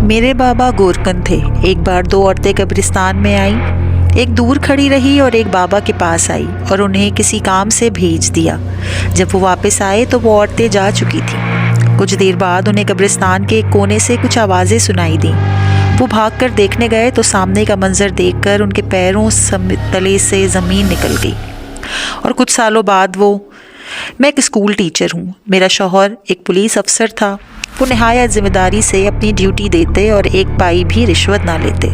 मेरे बाबा गोरकन थे। एक बार दो औरतें कब्रिस्तान में आईं। एक दूर खड़ी रही और एक बाबा के पास आई और उन्हें किसी काम से भेज दिया। जब वो वापस आए तो वो औरतें जा चुकी थीं। कुछ देर बाद उन्हें कब्रिस्तान के एक कोने से कुछ आवाज़ें सुनाई दीं। वो भागकर देखने गए तो सामने का मंजर देखकर उनके पैरों तले से ज़मीन निकल गई। और कुछ सालों बाद मैं एक स्कूल टीचर हूँ। मेरा शौहर एक पुलिस अफसर था। वो निहायत ज़िम्मेदारी से अपनी ड्यूटी देते और एक पाई भी रिश्वत ना लेते।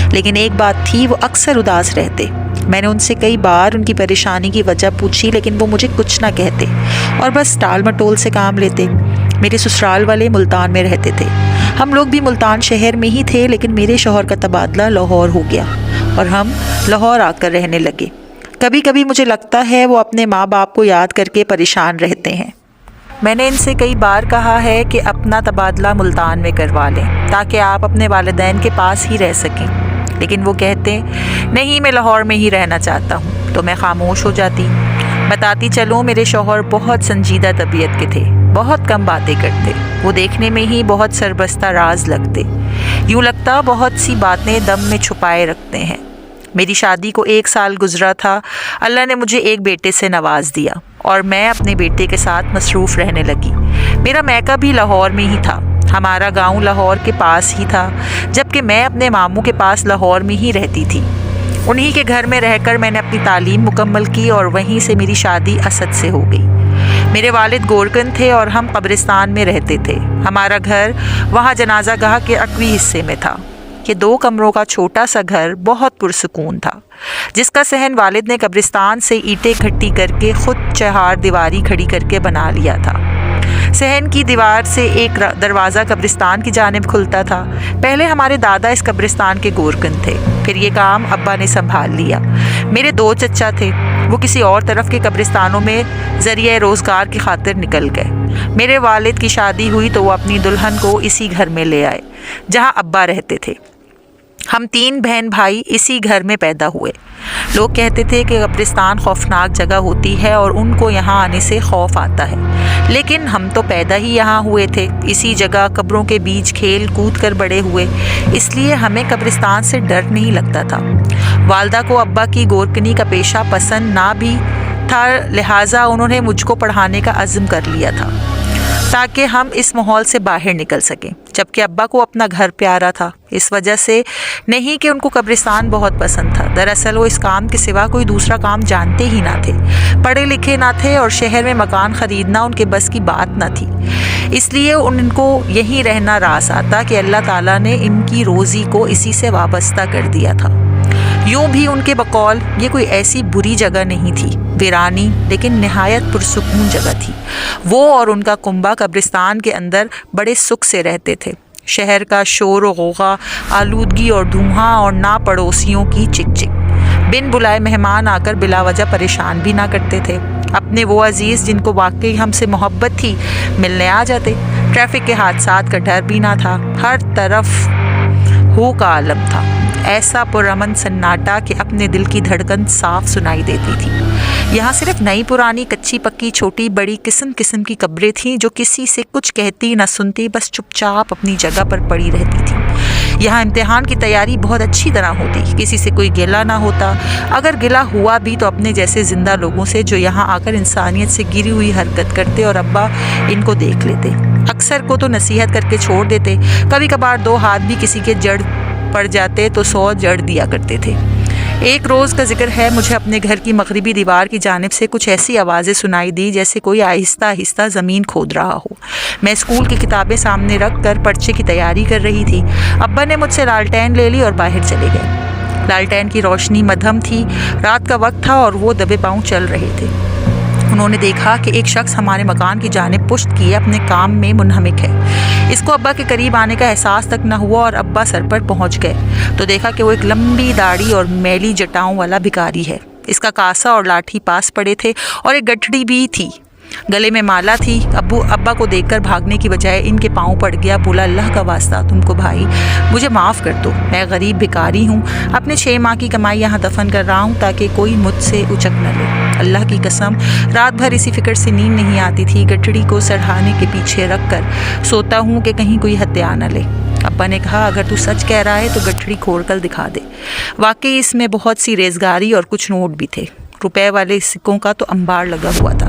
लेकिन एक बात थी, वो अक्सर उदास रहते। मैंने उनसे कई बार उनकी परेशानी की वजह पूछी, लेकिन वो मुझे कुछ ना कहते और बस टाल मटोल से काम लेते। मेरे ससुराल वाले मुल्तान में रहते थे। हम लोग भी मुल्तान शहर में ही थे, लेकिन मेरे शौहर का तबादला लाहौर हो गया और हम लाहौर आकर रहने लगे। कभी कभी मुझे लगता है वो अपने माँ बाप को याद करके परेशान रहते हैं। मैंने इनसे कई बार कहा है कि अपना तबादला मुल्तान में करवा लें ताकि आप अपने वालिदैन के पास ही रह सकें, लेकिन वो कहते नहीं, मैं लाहौर में ही रहना चाहता हूँ। तो मैं खामोश हो जाती। बताती चलूँ, मेरे शौहर बहुत संजीदा तबीयत के थे, बहुत कम बातें करते। वो देखने में ही बहुत सरबस्ता राज लगते। यूँ लगता बहुत सी बातें दम में छुपाए रखते हैं। मेरी शादी को 1 साल गुजरा था। अल्लाह ने मुझे एक बेटे से नवाज दिया और मैं अपने बेटे के साथ मसरूफ़ रहने लगी। मेरा मैका भी लाहौर में ही था। हमारा गांव लाहौर के पास ही था, जबकि मैं अपने मामू के पास लाहौर में ही रहती थी। उन्हीं के घर में रहकर मैंने अपनी तालीम मुकम्मल की और वहीं से मेरी शादी असद से हो गई। मेरे वालिद गोरकन थे और हम कब्रिस्तान में रहते थे। हमारा घर वहाँ जनाजा गाह के अकवी हिस्से में था। ये 2 कमरों का छोटा सा घर बहुत पुरसुकून था, जिसका सहन वालिद ने कब्रिस्तान से ईंटें इकट्ठी करके खुद 4 दीवारी खड़ी करके बना लिया था। सहन की दीवार से एक दरवाज़ा कब्रिस्तान की जानिब खुलता था। पहले हमारे दादा इस कब्रिस्तान के गोरकन थे, फिर ये काम अब्बा ने संभाल लिया। मेरे 2 चचा थे, वो किसी और तरफ के कब्रिस्तानों में ज़रिए रोज़गार की खातिर निकल गए। मेरे वालिद की शादी हुई तो वो अपनी दुल्हन को इसी घर में ले आए जहाँ अब्बा रहते थे। हम 3 बहन भाई इसी घर में पैदा हुए। लोग कहते थे कि कब्रिस्तान खौफनाक जगह होती है और उनको यहाँ आने से खौफ आता है, लेकिन हम तो पैदा ही यहाँ हुए थे। इसी जगह कब्रों के बीच खेल कूद कर बड़े हुए, इसलिए हमें कब्रिस्तान से डर नहीं लगता था। वालदा को अब्बा की गोरकनी का पेशा पसंद ना भी था, लिहाजा उन्होंने मुझको पढ़ाने का अज़्म कर लिया था ताकि हम इस माहौल से बाहर निकल सकें। जबकि अब्बा को अपना घर प्यारा था, इस वजह से नहीं कि उनको कब्रिस्तान बहुत पसंद था। दरअसल वो इस काम के सिवा कोई दूसरा काम जानते ही ना थे, पढ़े लिखे ना थे और शहर में मकान ख़रीदना उनके बस की बात ना थी। इसलिए उनको यहीं रहना रास आता कि अल्लाह ताला ने इनकी रोज़ी को इसी से वाबस्ता कर दिया था। यूँ भी उनके बकौल ये कोई ऐसी बुरी जगह नहीं थी, वीरानी लेकिन नहायत पुरसुकून जगह थी। वो और उनका कुंबा कब्रिस्तान के अंदर बड़े सुख से रहते थे। शहर का शोर व गौगा, आलूदगी और धुआं और ना पड़ोसियों की चिक चिक, बिन बुलाए मेहमान आकर बिला वजह परेशान भी ना करते थे। अपने वो अजीज़ जिनको वाकई हमसे मोहब्बत थी मिलने आ जाते। ट्रैफिक के हादसात का डर भी ना था। हर तरफ हो का आलम था, ऐसा पुरअमन सन्नाटा कि अपने दिल की धड़कन साफ सुनाई देती थी। यहाँ सिर्फ नई पुरानी, कच्ची पक्की, छोटी बड़ी किस्म किस्म की कब्रें थीं जो किसी से कुछ कहती न सुनती, बस चुपचाप अपनी जगह पर पड़ी रहती थी। यहाँ इम्तिहान की तैयारी बहुत अच्छी तरह होती, किसी से कोई गिला ना होता। अगर गिला हुआ भी तो अपने जैसे ज़िंदा लोगों से जो यहाँ आकर इंसानियत से गिरी हुई हरकत करते और अब्बा इनको देख लेते। अक्सर को तो नसीहत करके छोड़ देते, कभी कभार 2 हाथ भी किसी के जड़ पड़ जाते तो 100 जड़ दिया करते थे। एक रोज़ का जिक्र है, मुझे अपने घर की मगरिबी दीवार की जानिब से कुछ ऐसी आवाज़ें सुनाई दी जैसे कोई आहिस्ता आहिस्ता ज़मीन खोद रहा हो। मैं स्कूल की किताबें सामने रख कर पर्चे की तैयारी कर रही थी। अब्बा ने मुझसे लालटेन ले ली और बाहर चले गए। लालटेन की रोशनी मध्यम थी, रात का वक्त था और वो दबे पाँव चल रहे थे। उन्होंने देखा कि एक शख्स हमारे मकान की जानिब पुश्त किए अपने काम में मुनहमिक है। इसको अब्बा के करीब आने का एहसास तक न हुआ और अब्बा सर पर पहुंच गए तो देखा कि वो एक लंबी दाढ़ी और मैली जटाओं वाला भिखारी है। इसका कासा और लाठी पास पड़े थे और एक गठड़ी भी थी। गले में माला थी। अब्बा को देखकर भागने की बजाय इनके पाँव पड़ गया। बोला, अल्लाह का वास्ता तुमको भाई, मुझे माफ़ कर दो। मैं गरीब भिखारी हूँ, अपने 6 माह की कमाई यहाँ दफन कर रहा हूँ ताकि कोई मुझसे उचक न ले। अल्लाह की कसम, रात भर इसी फिक्र से नींद नहीं आती थी। गठड़ी को सरहाने के पीछे रख कर सोता हूँ कि कहीं कोई हत्या न ले। अब्बा ने कहा, अगर तू सच कह रहा है तो गठड़ी खोल कर दिखा दे। वाकई इसमें बहुत सी रेजगारी और कुछ नोट भी थे। रुपए वाले सिक्कों का तो अंबार लगा हुआ था।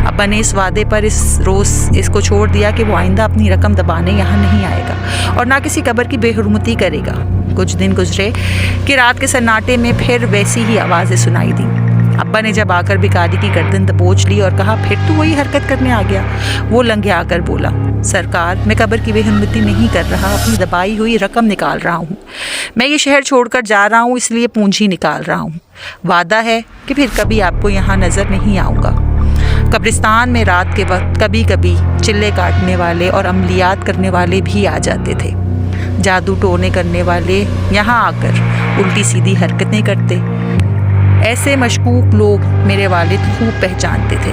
अब्बा ने इस वादे पर इस रोज़ इसको छोड़ दिया कि वो आइंदा अपनी रकम दबाने यहाँ नहीं आएगा और ना किसी कब्र की बेहुरमती करेगा। कुछ दिन गुजरे कि रात के सन्नाटे में फिर वैसी ही आवाज़ें सुनाई दी। अब्बा ने जब आकर भिखारी की गर्दन दबोच ली और कहा, फिर तू वही हरकत करने आ गया। वो लंघिया कर बोला, सरकार, मैं कब्र की बेहिम्मती नहीं कर रहा, अपनी दबाई हुई रकम निकाल रहा हूँ। मैं ये शहर छोड़कर जा रहा हूँ, इसलिए पूंजी निकाल रहा हूँ। वादा है कि फिर कभी आपको यहाँ नज़र नहीं आऊँगा। कब्रिस्तान में रात के वक्त कभी कभी चिल्ले काटने वाले और अमलियात करने वाले भी आ जाते थे। जादू टोने करने वाले यहाँ आकर उल्टी सीधी हरकतें करते। ऐसे मशकूक लोग मेरे वालिद खूब पहचानते थे।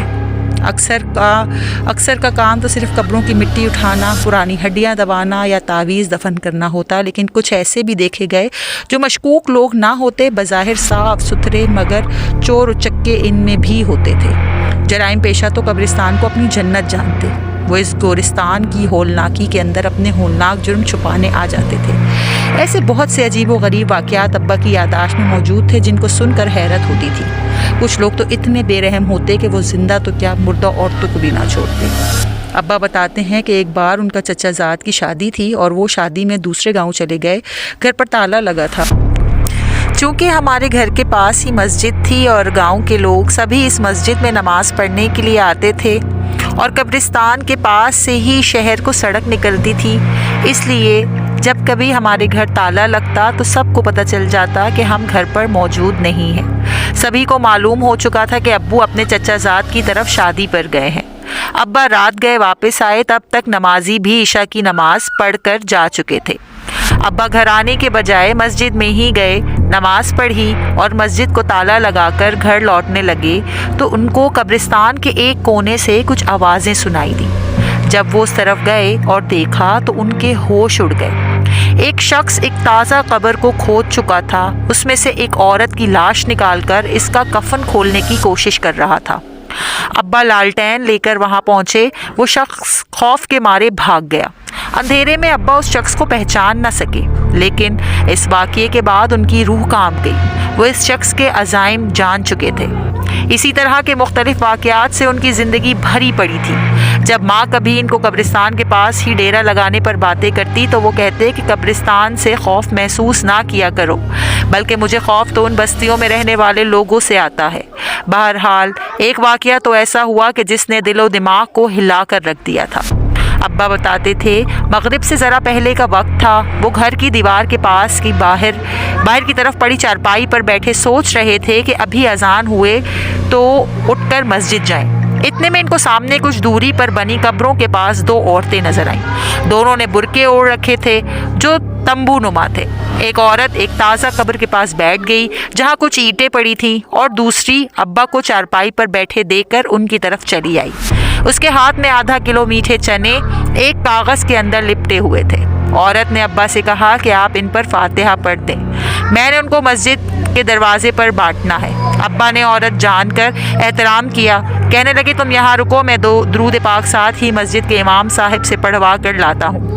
अक्सर का काम तो सिर्फ कब्रों की मिट्टी उठाना, पुरानी हड्डियां दबाना या तावीज़ दफन करना होता, लेकिन कुछ ऐसे भी देखे गए जो मशकूक लोग ना होते, बज़ाहिर साफ सुथरे मगर चोर उचक्के इनमें भी होते थे। जराइम पेशा तो कब्रिस्तान को अपनी जन्नत जानते। वो इस गोरिस्तान की होलनाकी के अंदर अपने होलनाक जुर्म छुपाने आ जाते थे। ऐसे बहुत से अजीब व गरीब वाक़यात अब्बा की यादाश्त में मौजूद थे जिनको सुनकर हैरत होती थी। कुछ लोग तो इतने बेरहम होते कि वो जिंदा तो क्या मुर्दा औरतों को भी ना छोड़ते। अब्बा बताते हैं कि एक बार उनका चचा ज़ाद की शादी थी और वो शादी में दूसरे गांव चले गए। घर पर ताला लगा था। चूँकि हमारे घर के पास ही मस्जिद थी और गांव के लोग सभी इस मस्जिद में नमाज़ पढ़ने के लिए आते थे और कब्रिस्तान के पास से ही शहर को सड़क निकलती थी, इसलिए जब कभी हमारे घर ताला लगता तो सबको पता चल जाता कि हम घर पर मौजूद नहीं हैं। सभी को मालूम हो चुका था कि अब्बू अपने चचा ज़ाद की तरफ शादी पर गए हैं। अब्बा रात गए वापस आए, तब तक नमाजी भी इशा की नमाज पढ़कर जा चुके थे। अब्बा घर आने के बजाय मस्जिद में ही गए, नमाज पढ़ी और मस्जिद को ताला लगाकर घर लौटने लगे तो उनको कब्रिस्तान के एक कोने से कुछ आवाज़ें सुनाई दी। जब वो उस तरफ गए और देखा तो उनके होश उड़ गए। एक शख्स एक ताज़ा कब्र को खोद चुका था, उसमें से एक औरत की लाश निकालकर इसका कफन खोलने की कोशिश कर रहा था। अब्बा लालटेन लेकर वहां पहुंचे। वो शख्स खौफ के मारे भाग गया। अंधेरे में अब्बा उस शख्स को पहचान न सके, लेकिन इस वाक़ये के बाद उनकी रूह कांप गई। वो इस शख्स के अज़ाइम जान चुके थे। इसी तरह के मुख्तलिफ वाक़यात से उनकी ज़िंदगी भरी पड़ी थी। जब माँ कभी इनको कब्रिस्तान के पास ही डेरा लगाने पर बातें करती तो वो कहते कि कब्रिस्तान से खौफ महसूस ना किया करो, बल्कि मुझे खौफ तो उन बस्तियों में रहने वाले लोगों से आता है। बहरहाल एक वाक़या तो ऐसा हुआ कि जिसने दिलो दिमाग को हिला कर रख दिया था। अब्बा बताते थे, मगरिब से ज़रा पहले का वक्त था। वो घर की दीवार के पास की बाहर की तरफ पड़ी चारपाई पर बैठे सोच रहे थे कि अभी अजान हुए तो उठकर मस्जिद जाएं। इतने में इनको सामने कुछ दूरी पर बनी कब्रों के पास दो औरतें नजर आईं। दोनों ने बुरके ओढ़ रखे थे जो तंबू नुमा थे। एक औरत एक ताज़ा कब्र के पास बैठ गई जहाँ कुछ ईंटें पड़ी थी और दूसरी अब्बा को चारपाई पर बैठे देखकर उनकी तरफ चली आई। उसके हाथ में आधा किलो मीठे चने एक कागज़ के अंदर लिपटे हुए थे। औरत ने अब्बा से कहा कि आप इन पर फातिहा पढ़ दें, मैंने उनको मस्जिद के दरवाजे पर बांटना है। अब्बा ने औरत जानकर एहतराम किया। कहने लगे, तुम यहाँ रुको, मैं दुरूद पाक साथ ही मस्जिद के इमाम साहब से पढ़वा कर लाता हूँ।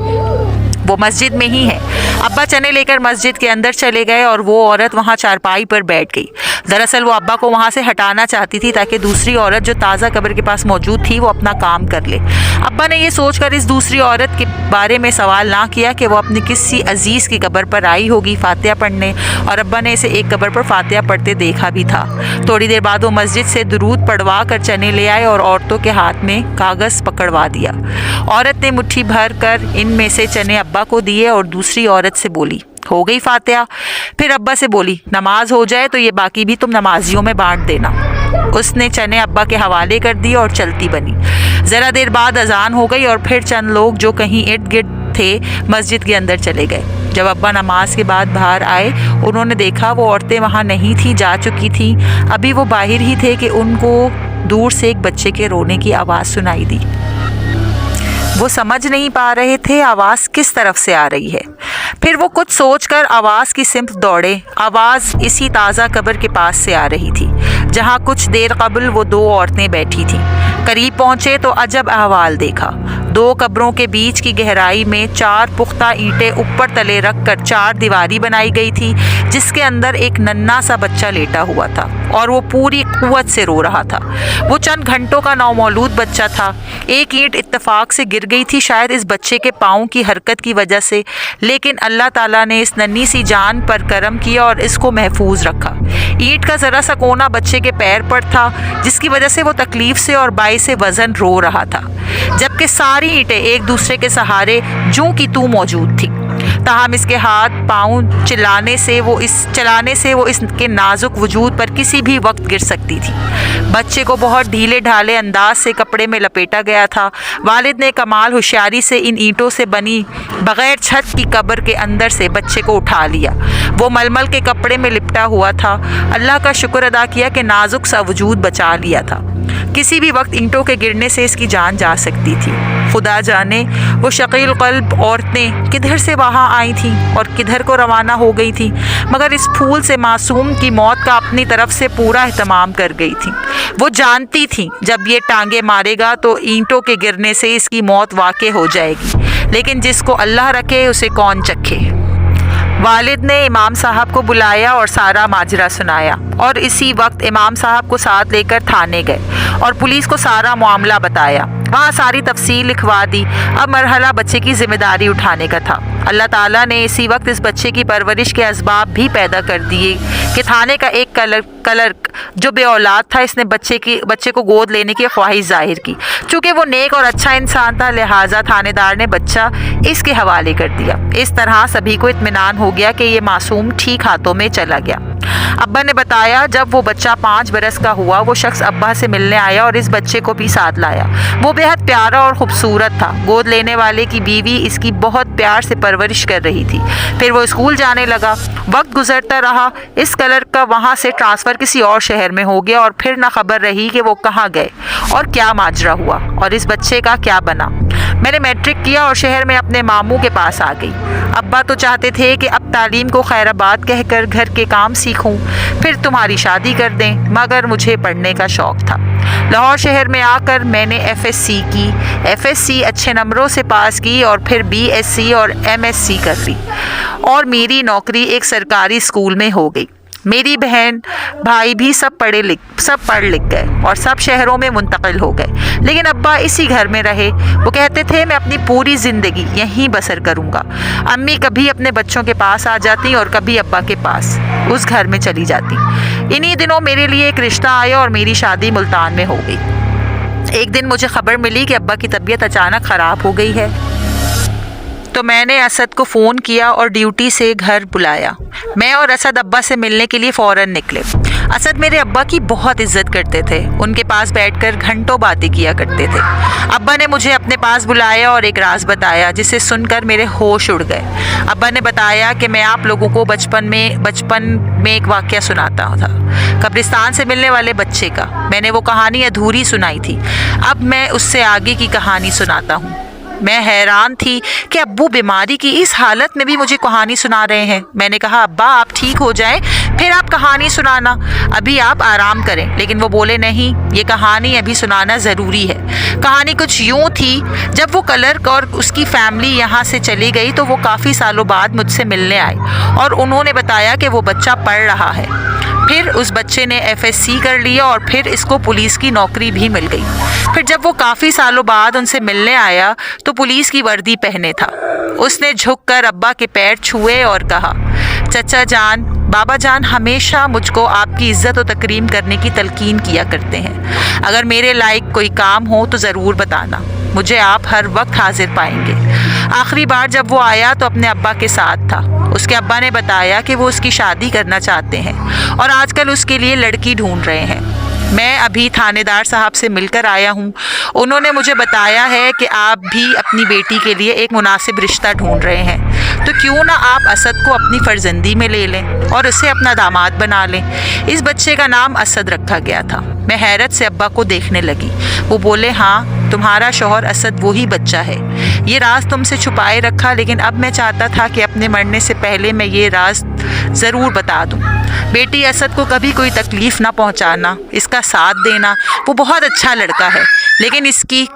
वो मस्जिद में ही है। अब्बा चने लेकर मस्जिद के अंदर चले गए और वो औरत वहाँ चारपाई पर बैठ गई। दरअसल वो अब्बा को वहाँ से हटाना चाहती थी ताकि दूसरी औरत जो ताज़ा कब्र के पास मौजूद थी वो अपना काम कर ले। अब्बा ने ये सोचकर इस दूसरी औरत के बारे में सवाल ना किया कि वो अपनी किसी अजीज़ की कब्र पर आई होगी फातिहा पढ़ने, और अब्बा ने इसे एक कब्र पर फातिहा पढ़ते देखा भी था। थोड़ी देर बाद वो मस्जिद से दुरूद पढ़वा कर चने ले आए और औरतों के हाथ में कागज़ पकड़वा दिया। औरत ने मुट्ठी भर कर इनमें से चने अब्बा को दिए और दूसरी औरत से बोली, हो गई फातिहा? फिर अब्बा से बोली, नमाज हो जाए तो ये बाकी भी तुम नमाजियों में बांट देना। उसने चने अब्बा के हवाले कर दिए और चलती बनी। ज़रा देर बाद अजान हो गई और फिर चंद लोग जो कहीं इर्द गिर्द थे मस्जिद के अंदर चले गए। जब अब्बा नमाज के बाद बाहर आए, उन्होंने देखा वो औरतें वहाँ नहीं थी, जा चुकी थी। अभी वो बाहर ही थे कि उनको दूर से एक बच्चे के रोने की आवाज़ सुनाई दी। वो समझ नहीं पा रहे थे आवाज़ किस तरफ से आ रही है। फिर वो कुछ सोचकर आवाज़ की सिमत दौड़े। आवाज़ इसी ताज़ा कब्र के पास से आ रही थी जहाँ कुछ देर कबल वो दो औरतें बैठी थीं। करीब पहुँचे तो अजब अहवाल देखा। 2 कब्रों के बीच की गहराई में 4 पुख्ता ईंटें ऊपर तले रख कर 4 दीवारी बनाई गई थी, जिसके अंदर एक नन्हा सा बच्चा लेटा हुआ था और वो पूरी कुव्वत से रो रहा था। वो चंद घंटों का नौमौलूद बच्चा था। एक ईंट इत्तेफाक से गिर गई थी, शायद इस बच्चे के पाँव की हरकत की वजह से, लेकिन अल्लाह ताला ने इस नन्ही सी जान पर करम किया और इसको महफूज रखा। ईंट का ज़रा सा कोना बच्चे के पैर पर था, जिसकी वजह से वो तकलीफ से और बाइस वज़न रो रहा था, जबकि सारी ईंटें एक दूसरे के सहारे जूं की तू मौजूद थी। ताहम इसके हाथ पाँव चलाने से वो इसके नाजुक वजूद पर किसी भी वक्त गिर सकती थी। बच्चे को बहुत ढीले ढाले अंदाज से कपड़े में लपेटा गया था। वालिद ने कमाल होशियारी से इन ईंटों से बनी बग़ैर छत की कब्र के अंदर से बच्चे को उठा लिया। वो मलमल के कपड़े में लिपटा हुआ था। अल्लाह का शुक्र अदा किया कि नाजुक सा वजूद बचा लिया था। किसी भी वक्त ईंटों के गिरने से इसकी जान जा सकती थी। खुदा जाने वो शकील क़ल्ब औरतें किधर से वहाँ आई थीं और किधर को रवाना हो गई थीं, मगर इस फूल से मासूम की मौत का अपनी तरफ से पूरा एहतमाम कर गई थीं। वो जानती थीं जब ये टांगे मारेगा तो ईंटों के गिरने से इसकी मौत वाक़ई हो जाएगी, लेकिन जिसको अल्लाह रखे उसे कौन चखे। वालिद ने इमाम साहब को बुलाया और सारा माजरा सुनाया, और इसी वक्त इमाम साहब को साथ लेकर थाने गए और पुलिस को सारा मामला बताया। वहाँ सारी तफसील लिखवा दी। अब मरहला बच्चे की जिम्मेदारी उठाने का था। अल्लाह ताला ने इसी वक्त इस बच्चे की परवरिश के असबाब भी पैदा कर दिए कि थाने का एक क्लर्क जो बे औलाद था, इसने बच्चे को गोद लेने की ख्वाहिश जाहिर की। चूँकि वो नेक और अच्छा इंसान था, लिहाजा थानेदार ने बच्चा इसके हवाले कर दिया। इस तरह सभी को इत्मीनान हो गया कि ये मासूम ठीक हाथों में चला गया। अब्बा ने बताया जब वो बच्चा 5 बरस का हुआ, वो शख्स अब्बा से मिलने आया और इस बच्चे को भी साथ लाया। वो बेहद प्यारा और ख़ूबसूरत था। गोद लेने वाले की बीवी इसकी बहुत प्यार से परवरिश कर रही थी। फिर वो स्कूल जाने लगा। वक्त गुजरता रहा। इस क्लर्क का वहाँ से ट्रांसफ़र किसी और शहर में हो गया और फिर ना खबर रही कि वो कहाँ गए और क्या माजरा हुआ और इस बच्चे का क्या बना। मैंने मैट्रिक किया और शहर में अपने मामू के पास आ गई। अब्बा तो चाहते थे कि अब तालीम को खैराबाद कहकर घर के काम सीखूं, फिर तुम्हारी शादी कर दें, मगर मुझे पढ़ने का शौक़ था। लाहौर शहर में आकर मैंने एफएससी की। एफएससी अच्छे नंबरों से पास की और फिर बीएससी और एमएससी कर ली और मेरी नौकरी एक सरकारी स्कूल में हो गई। मेरी बहन भाई भी सब पढ़ लिख गए और सब शहरों में मुंतकिल हो गए, लेकिन अब्बा इसी घर में रहे। वो कहते थे मैं अपनी पूरी ज़िंदगी यहीं बसर करूँगा। अम्मी कभी अपने बच्चों के पास आ जाती और कभी अब्बा के पास उस घर में चली जाती। इन्हीं दिनों मेरे लिए एक रिश्ता आया और मेरी शादी मुल्तान में हो गई। एक दिन मुझे खबर मिली कि अब्बा की तबीयत अचानक ख़राब हो गई है, तो मैंने असद को फ़ोन किया और ड्यूटी से घर बुलाया। मैं और असद अब्बा से मिलने के लिए फ़ौरन निकले। असद मेरे अब्बा की बहुत इज्जत करते थे। उनके पास बैठकर घंटों बातें किया करते थे। अब्बा ने मुझे अपने पास बुलाया और एक राज बताया जिसे सुनकर मेरे होश उड़ गए। अब्बा ने बताया कि मैं आप लोगों को बचपन में एक वाक़या सुनाता था, कब्रिस्तान से मिलने वाले बच्चे का। मैंने वो कहानी अधूरी सुनाई थी, अब मैं उससे आगे की कहानी सुनाता हूँ। मैं हैरान थी कि अब्बू बीमारी की इस हालत में भी मुझे कहानी सुना रहे हैं। मैंने कहा अब्बा आप ठीक हो जाएं, फिर आप कहानी सुनाना, अभी आप आराम करें। लेकिन वो बोले नहीं, ये कहानी अभी सुनाना ज़रूरी है। कहानी कुछ यूँ थी, जब वो क्लर्क और उसकी फैमिली यहाँ से चली गई तो वो काफ़ी सालों बाद मुझसे मिलने आए और उन्होंने बताया कि वो बच्चा पढ़ रहा है। फिर उस बच्चे ने एफएससी कर लिया और फिर इसको पुलिस की नौकरी भी मिल गई। फिर जब वो काफ़ी सालों बाद उनसे मिलने आया तो पुलिस की वर्दी पहने था। उसने झुककर अब्बा के पैर छुए और कहा चचा जान, बाबा जान हमेशा मुझको आपकी इज़्ज़त और तकरीम करने की तलकीन किया करते हैं। अगर मेरे लायक कोई काम हो तो ज़रूर बताना, मुझे आप हर वक्त हाजिर पाएंगे। आखिरी बार जब वो आया तो अपने अब्बा के साथ था। उसके अब्बा ने बताया कि वो उसकी शादी करना चाहते हैं और आजकल उसके लिए लड़की ढूंढ रहे हैं। मैं अभी थानेदार साहब से मिलकर आया हूँ। उन्होंने मुझे बताया है कि आप भी अपनी बेटी के लिए एक मुनासिब रिश्ता ढूंढ रहे हैं, तो क्यों ना आप असद को अपनी फर्जंदी में ले लें और उसे अपना दामाद बना लें। इस बच्चे का नाम असद रखा गया था। मैं हैरत से अब्बा को देखने लगी। वो बोले हाँ, तुम्हारा शौहर असद वही बच्चा है। ये राज तुमसे छुपाए रखा, लेकिन अब मैं चाहता था कि अपने मरने से पहले मैं ये राज ज़रूर बता दूँ। बेटी असद को कभी कोई तकलीफ़ ना पहुँचाना, इसका साथ देना। वो बहुत अच्छा लड़का है, लेकिन इसकी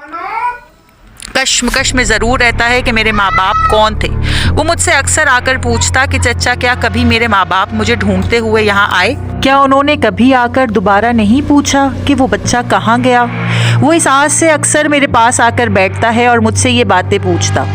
कश्मकश में ज़रूर रहता है कि मेरे माँ बाप कौन थे। वो मुझसे अक्सर आकर पूछता कि चचा क्या कभी मेरे माँ बाप मुझे ढूंढते हुए यहाँ आए? क्या उन्होंने कभी आकर दोबारा नहीं पूछा कि वो बच्चा कहाँ गया? वो इस आस से अक्सर मेरे पास आकर बैठता है और मुझसे ये बातें पूछता,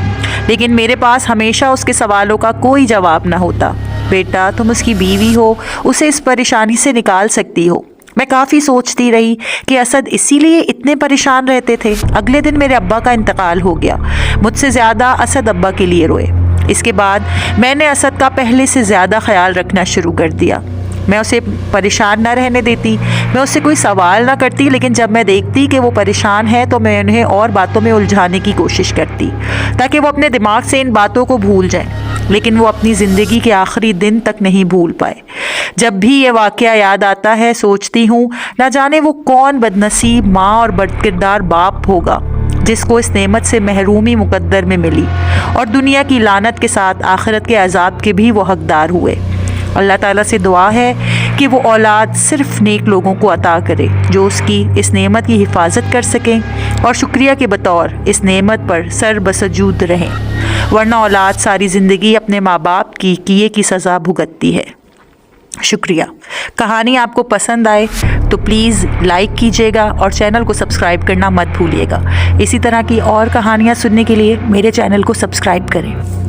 लेकिन मेरे पास हमेशा उसके सवालों का कोई जवाब न होता। बेटा, तुम उसकी बीवी हो, उसे इस परेशानी से निकाल सकती हो। मैं काफ़ी सोचती रही कि असद इसीलिए इतने परेशान रहते थे। अगले दिन मेरे अब्बा का इंतकाल हो गया। मुझसे ज़्यादा असद अब्बा के लिए रोए। इसके बाद मैंने असद का पहले से ज़्यादा ख्याल रखना शुरू कर दिया। मैं उसे परेशान ना रहने देती, मैं उससे कोई सवाल ना करती, लेकिन जब मैं देखती कि वो परेशान है तो मैं उन्हें और बातों में उलझाने की कोशिश करती ताकि वो अपने दिमाग से इन बातों को भूल जाएं। लेकिन वो अपनी ज़िंदगी के आखिरी दिन तक नहीं भूल पाए। जब भी ये वाक़या याद आता है सोचती हूँ ना जाने वो कौन बदनसीब माँ और बदकिरदार बाप होगा जिसको इस नेमत से महरूमी मुकद्दर में मिली और दुनिया की लानत के साथ आखिरत के अजाब के भी वो हकदार हुए। अल्लाह ताला से दुआ है कि वो औलाद सिर्फ़ नेक लोगों को अता करे जो उसकी इस नेमत की हिफाजत कर सकें और शुक्रिया के बतौर इस नेमत पर सर बसजूद रहें, वरना औलाद सारी ज़िंदगी अपने माँ बाप की किए की सज़ा भुगतती है। शुक्रिया। कहानी आपको पसंद आए तो प्लीज़ लाइक कीजिएगा और चैनल को सब्सक्राइब करना मत भूलिएगा। इसी तरह की और कहानियाँ सुनने के लिए मेरे चैनल को सब्सक्राइब करें।